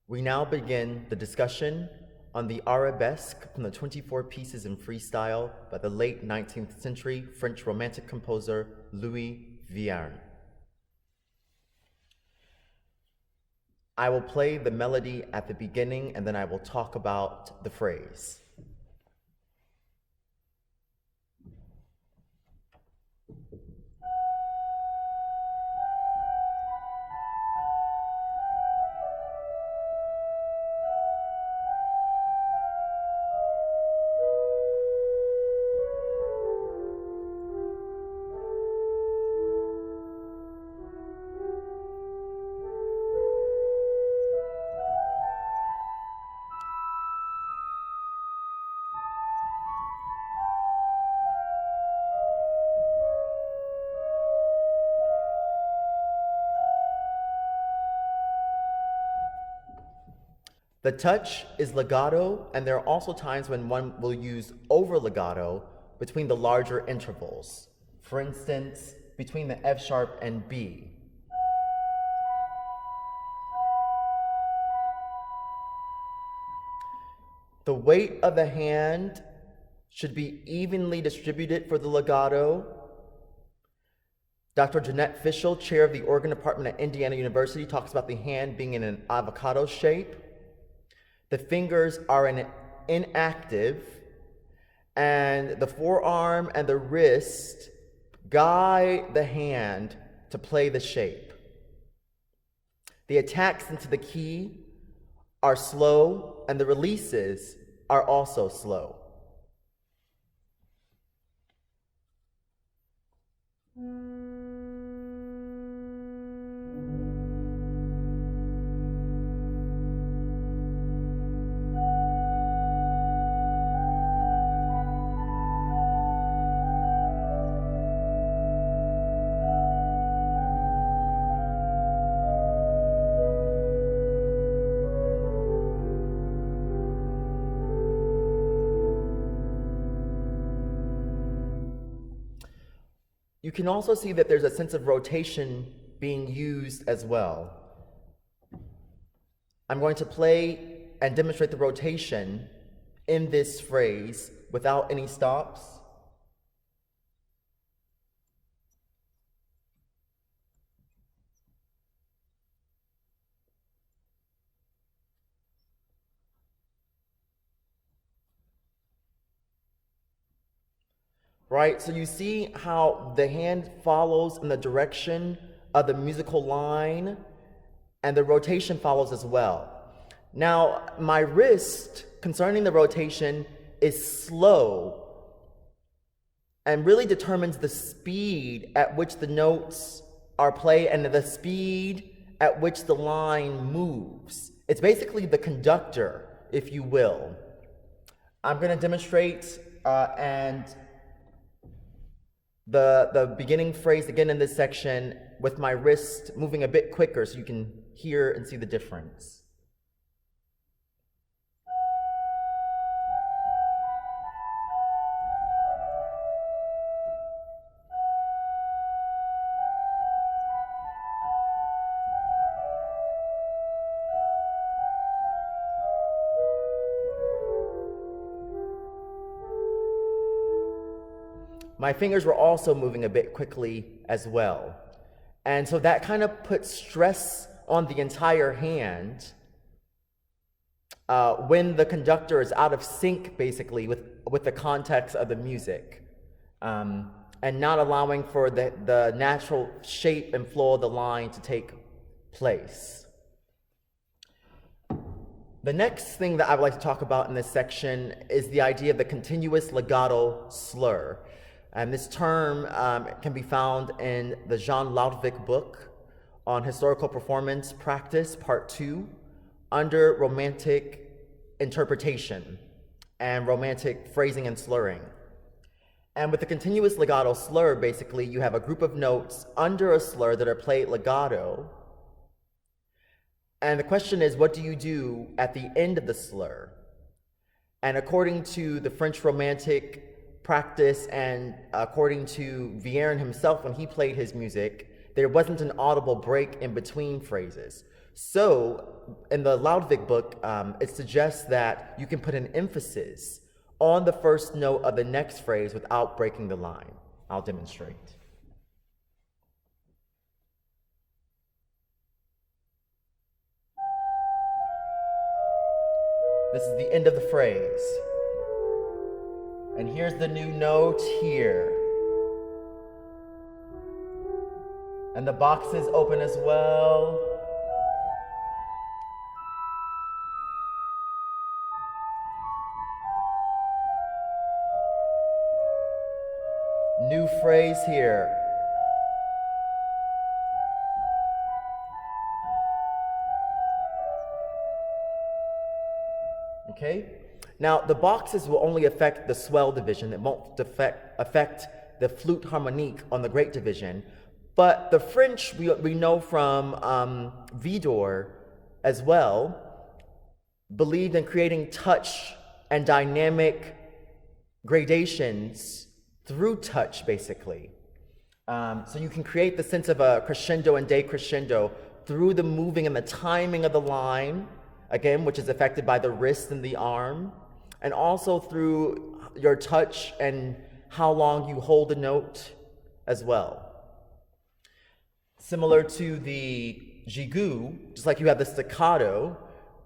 We now begin the discussion on the arabesque from the 24 pieces in freestyle by the late 19th century French Romantic composer Louis Vierne. I will play the melody at the beginning and then I will talk about the phrase. The touch is legato, and there are also times when one will use over legato between the larger intervals. For instance, between the F sharp and B. The weight of the hand should be evenly distributed for the legato. Dr. Jeanette Fishel, chair of the organ department at Indiana University, talks about the hand being in an avocado shape. The fingers are inactive, and the forearm and the wrist guide the hand to play the shape. The attacks into the key are slow, and the releases are also slow. You can also see that there's a sense of rotation being used as well. I'm going to play and demonstrate the rotation in this phrase without any stops. Right, so you see how the hand follows in the direction of the musical line and the rotation follows as well. Now, my wrist concerning the rotation is slow and really determines the speed at which the notes are played and the speed at which the line moves. It's basically the conductor, if you will. I'm going to demonstrate the beginning phrase again in this section with my wrist moving a bit quicker so you can hear and see the difference. My fingers were also moving a bit quickly as well. And so that kind of puts stress on the entire hand when the conductor is out of sync, basically, with the context of the music, and not allowing for the natural shape and flow of the line to take place. The next thing that I would like to talk about in this section is the idea of the continuous legato slur. And this term can be found in the Jean Laudvig book on historical performance practice, part 2, under romantic interpretation and romantic phrasing and slurring. And with the continuous legato slur, basically, you have a group of notes under a slur that are played legato. And the question is, what do you do at the end of the slur? And according to the French Romantic practice and according to Vierne himself when he played his music, there wasn't an audible break in between phrases. So in the Loudvik book, it suggests that you can put an emphasis on the first note of the next phrase without breaking the line. I'll demonstrate. This is the end of the phrase. And here's the new note here. And the box is open as well. New phrase here. Okay? Now, the boxes will only affect the swell division. It won't affect the flute harmonique on the great division. But the French, we know from Vidor as well, believed in creating touch and dynamic gradations through touch, basically. So you can create the sense of a crescendo and decrescendo through the moving and the timing of the line, again, which is affected by the wrist and the arm, and also through your touch and how long you hold a note as well. Similar to the gigue, just like you have the staccato,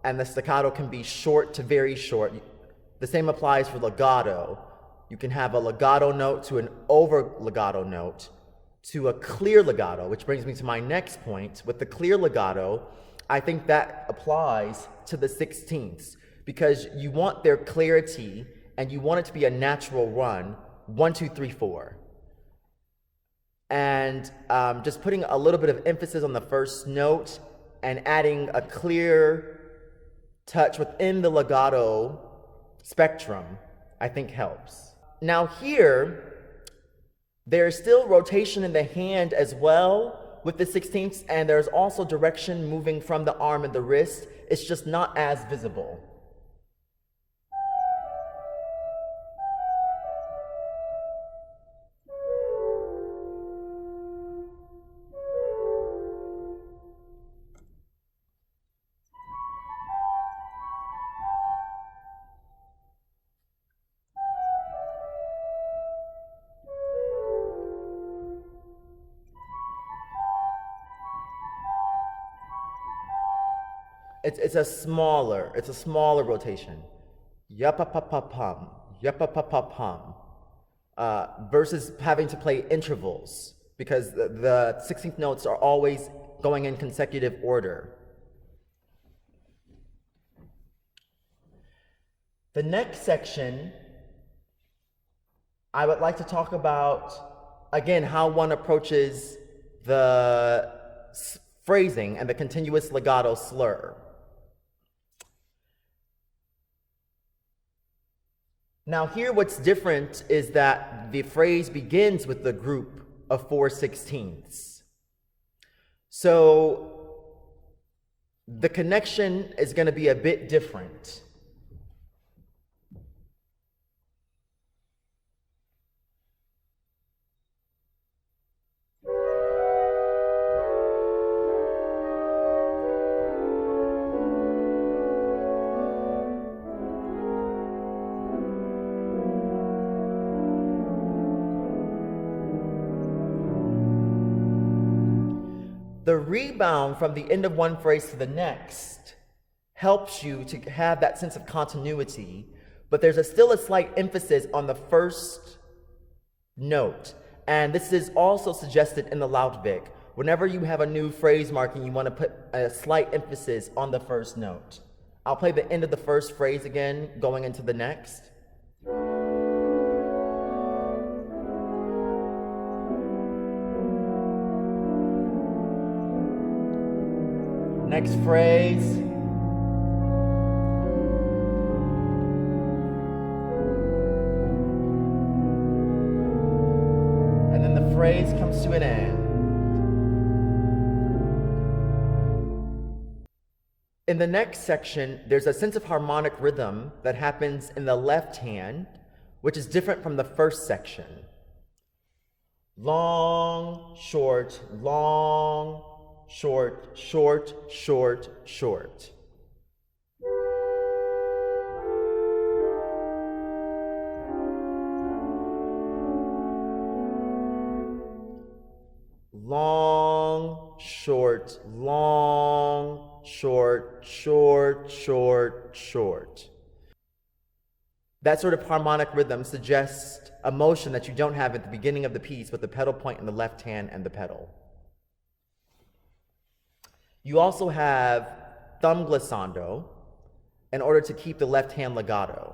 and the staccato can be short to very short. The same applies for legato. You can have a legato note to an over legato note to a clear legato, which brings me to my next point. With the clear legato, I think that applies to the 16ths because you want their clarity and you want it to be a natural run, 1, 2, 3, 4. And just putting a little bit of emphasis on the first note and adding a clear touch within the legato spectrum, I think helps. Now here, there's still rotation in the hand as well with the 16ths, and there's also direction moving from the arm and the wrist. It's just not as visible. It's a smaller rotation. Yappa-pa-pa-pum, yappa-pa-pa-pum, versus having to play intervals because the 16th notes are always going in consecutive order. The next section, I would like to talk about, again, how one approaches the phrasing and the continuous legato slur. Now here what's different is that the phrase begins with the group of 4/16ths. So the connection is going to be a bit different. The rebound from the end of one phrase to the next helps you to have that sense of continuity, but there's still a slight emphasis on the first note. And this is also suggested in the Loudvik. Whenever you have a new phrase marking, you want to put a slight emphasis on the first note. I'll play the end of the first phrase again, going into the next. Next phrase. And then the phrase comes to an end. In the next section, there's a sense of harmonic rhythm that happens in the left hand, which is different from the first section. long, short, long, short, short, short, short. Long, short, long, short, short, short, short. That sort of harmonic rhythm suggests a motion that you don't have at the beginning of the piece with the pedal point in the left hand and the pedal. You also have thumb glissando in order to keep the left hand legato.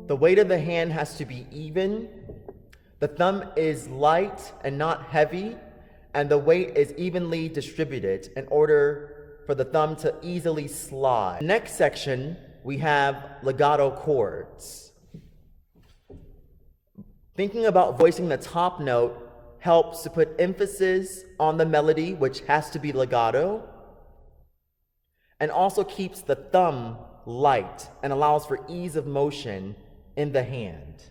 The weight of the hand has to be even. The thumb is light and not heavy, and the weight is evenly distributed in order for the thumb to easily slide. Next section, we have legato chords. Thinking about voicing the top note helps to put emphasis on the melody, which has to be legato, and also keeps the thumb light and allows for ease of motion in the hand.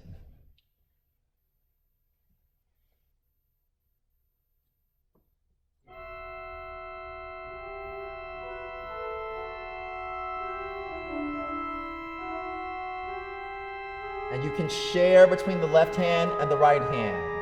And you can share between the left hand and the right hand.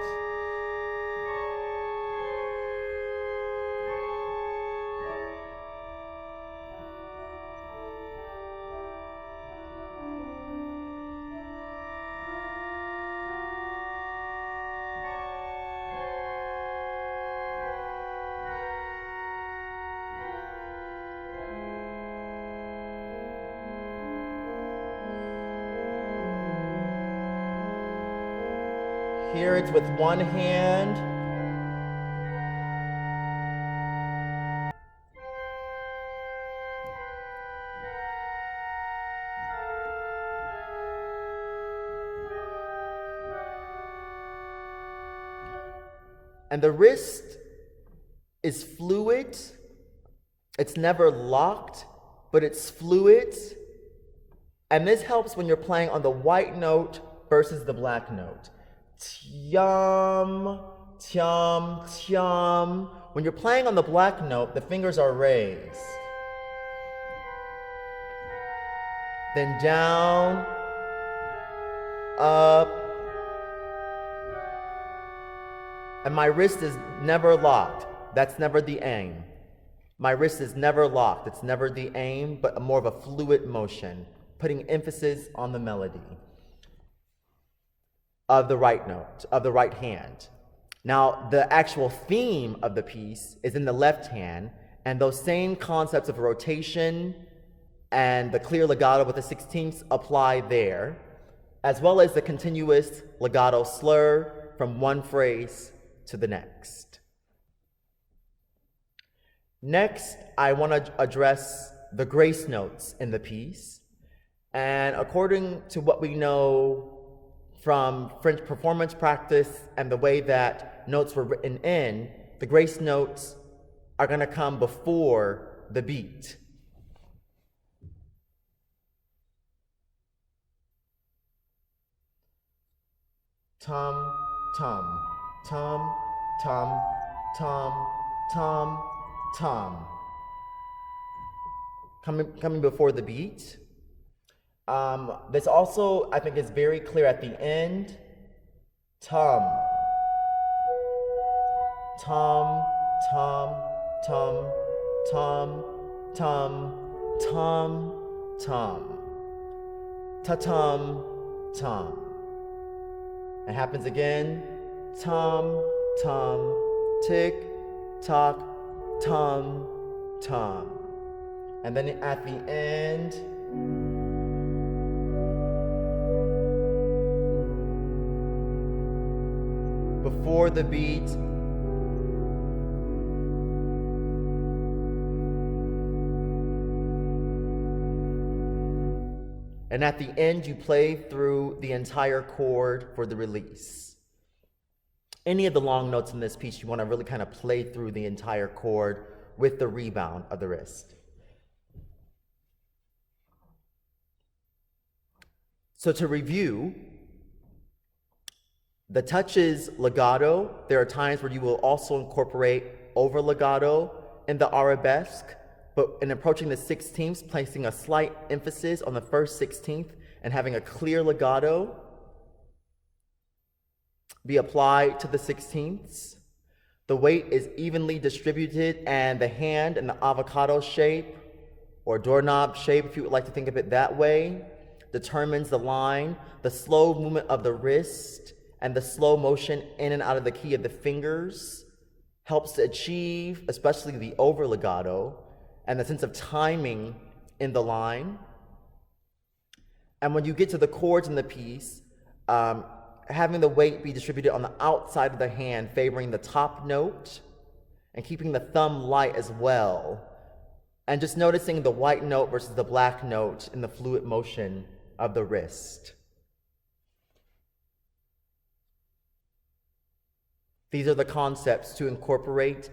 Here it's with one hand. And the wrist is fluid. It's never locked, but it's fluid. And this helps when you're playing on the white note versus the black note. Tiam, tiam, tiam. When you're playing on the black note, the fingers are raised. Then down, up, and my wrist is never locked. That's never the aim. My wrist is never locked. It's never the aim, but more of a fluid motion, putting emphasis on the melody of the right note, of the right hand. Now, the actual theme of the piece is in the left hand, and those same concepts of rotation and the clear legato with the 16ths apply there, as well as the continuous legato slur from one phrase to the next. Next, I want to address the grace notes in the piece. And according to what we know from French performance practice and the way that notes were written in, the grace notes are going to come before the beat. Tum, tum, tum, tum, tum, tum, tum. Coming before the beat. This also, I think, is very clear at the end. Tum. Tum, tum, tum, tum, tum, tum, tum. Ta-tum, tum. It happens again. Tum, tum, tick, tock, tum, tum. And then at the end, before the beat, and at the end you play through the entire chord for the release. any of the long notes in this piece, you want to really kind of play through the entire chord with the rebound of the wrist. So to review, the touch is legato. There are times where you will also incorporate over legato in the arabesque, but in approaching the 16ths, placing a slight emphasis on the first 16th and having a clear legato be applied to the 16ths. The weight is evenly distributed, and the hand in the avocado shape or doorknob shape, if you would like to think of it that way, determines the line. The slow movement of the wrist and the slow motion in and out of the key of the fingers helps to achieve, especially the over legato and the sense of timing in the line. And when you get to the chords in the piece, having the weight be distributed on the outside of the hand, favoring the top note and keeping the thumb light as well. And just noticing the white note versus the black note in the fluid motion of the wrist. These are the concepts to incorporate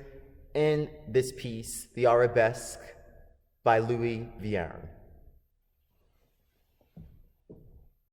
in this piece, the Arabesque by Louis Vierne.